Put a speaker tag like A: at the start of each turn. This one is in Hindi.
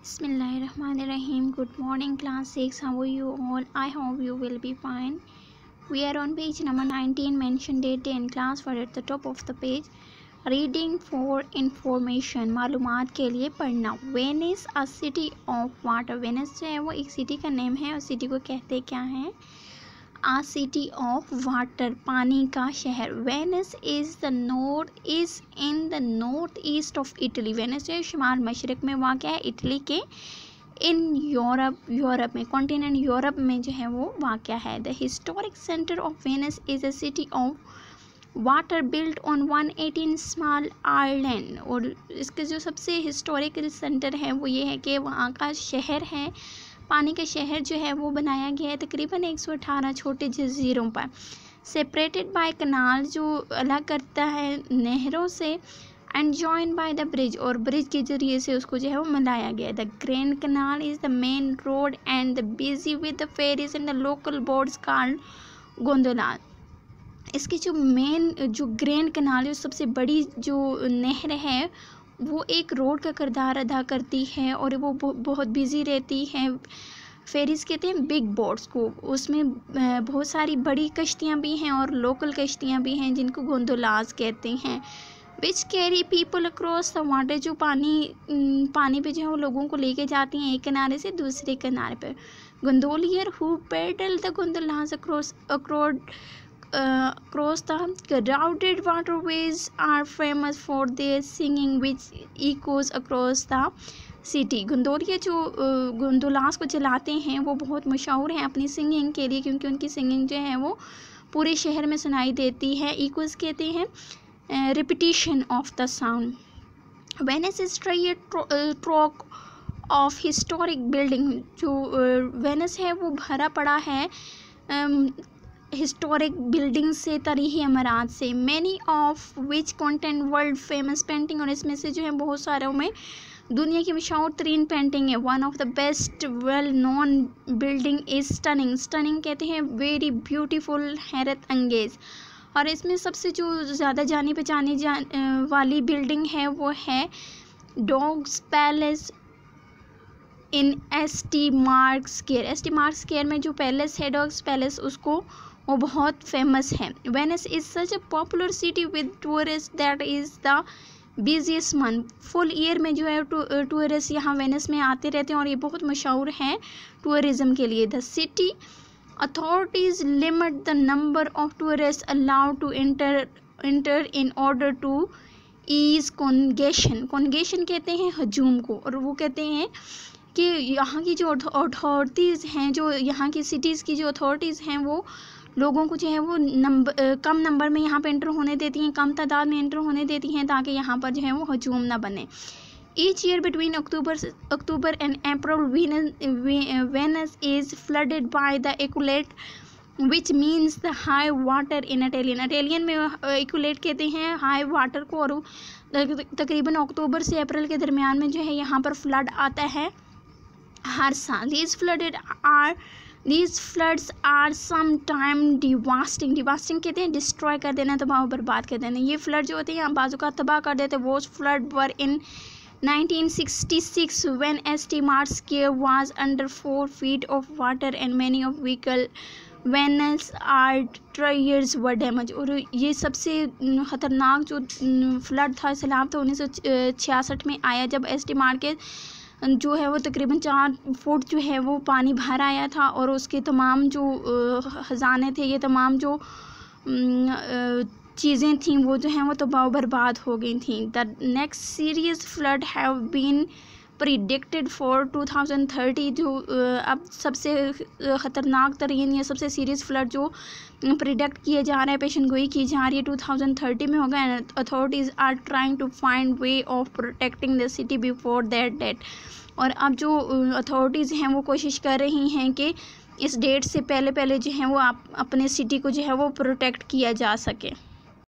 A: Bismillahirrahmanirrahim. Good morning, class 6. How are you all? I hope you will be fine. We are on page number 19. Mention date in class 4 at the top of the page. Reading for information. मालूमात के लिए पढ़ना. Venice, a city of water. Venice जो है वो एक सिटी का नेम है और सिटी को कहते क्या हैं? A city of water, पानी का शहर. Venice is in the north east of Italy. Venice जो है शुमाल मशरक में वाक़ है इटली के. इन यूरोप में कॉन्टिनेंट यूरोप में जो है वो वाक़ है. The historic centre of Venice is a city of water built on 118 small island. और इसके जो सबसे हिस्टोरिकल सेंटर है वो ये है कि वहाँ का शहर है, पानी का शहर जो है वो बनाया गया है तकरीबन 118 छोटे जजीरों पर. सेपरेटेड बाय कनाल, जो अलग करता है नहरों से. And join by the bridge, और ब्रिज के जरिए से उसको जो है वो मिलाया गया है. The grand canal is the main road and the busy with the ferries and the local boats called gondola. इसकी जो ग्रैंड कनाल है, सबसे बड़ी जो नहर है, वो एक रोड का किरदार अदा करती है और वो बहुत बिजी रहती है. फेरीज़ कहते हैं बिग बोट्स को. उसमें बहुत सारी बड़ी कश्तियाँ भी हैं और लोकल कश्तियाँ भी हैं जिनको गोंदोलाज कहते हैं. Which carry people across the water, जो पानी पे जो है वो लोगों को लेके जाती हैं एक किनारे से दूसरे किनारे पर. Gondolier who paddle the gondolas across the crowded waterways are famous for their singing which echoes across the city. गोंदोलिया जो गोंदोलास को चलाते हैं वो बहुत मशहूर हैं अपनी सिंगिंग के लिए, क्योंकि उनकी सिंगिंग जो है वो पूरे शहर में सुनाई देती है. इक्वल्स कहते हैं repetition of the sound. Venice is track of historic building. जो वेनिस है वो भरा पड़ा है हिस्टोरिक बिल्डिंग से, तारीख़ी इमारत से. Many of which content world famous painting, और इसमें से जो है बहुत सारों में दुनिया की मशहूर तरीन पेंटिंग है. One of the best well known building is stunning. Stunning कहते हैं वेरी ब्यूटीफुल, हैरत अंगेज़. और इसमें सबसे जो ज़्यादा जानी पहचानी वाली बिल्डिंग है वो है Doge's palace in S T. Mark square. S T. Mark square में जो पैलेस है डॉग्स पैलेस, उसको वो बहुत फेमस है. Venice is such a popular city with tourist that is the busiest month. Full year में जो है टूरिस्ट यहाँ वेनिस में आते रहते हैं और ये बहुत मशहूर है टूरिज़म के लिए. The city authorities limit the number of tourist allowed to enter in order to ease congestion. Congestion कहते हैं हजूम को, और वो कहते हैं कि यहाँ की जो अथॉरिटीज़ हैं, जो यहाँ की सिटीज़ की जो अथॉरिटीज़ हैं, वो लोगों को जो है वो कम नंबर में यहाँ पे एंटर होने देती हैं, कम तादाद में एंटर होने देती हैं, ताकि यहाँ पर जो है वो हजूम ना बने. Each year between October and April Venice is flooded by the aculate which means the high water in Italian में एक्यूलेट कहते हैं हाई वाटर को. और तकरीबन अक्टूबर से अप्रैल के दरमियान में जो है यहाँ पर फ्लड आता है हर साल. These floods are sometime devastating. devastating कहते हैं डिस्ट्रॉय कर देना, तबाह बर्बाद कर देना. ये फ्लड जो होते हैं यहाँ बाजू का तबाह कर देते हैं. वो flood were in 1966 when S.T. Mark Square was under 4 feet of water and many of vehicle Venice arteries were damaged. और ये सबसे ख़तरनाक जो फ्लड था, सैलाब था, 1966 में आया, जब S.T. मार्क जो है वो तकरीबन 4 फुट जो है वो पानी भर आया था और उसके तमाम जो ख़जाने थे, ये तमाम जो चीज़ें थीं, वो जो हैं वो तबाह बर्बाद हो गई थीं. The next serious flood have been predicted for 2030. जो अब सबसे ख़तरनाक तरीन या सबसे सीरियस फ्लड जो प्रिडिक्ट किए जा रहे हैं, पेशन गोई की जा रही है, 2030 में होगा. Authorities are trying to find way of protecting the city before that date. और अब जो अथॉरिटीज़ हैं वो कोशिश कर रही हैं कि इस डेट से पहले जो है वो अपने सिटी को जो है वो प्रोटेक्ट किया जा सके.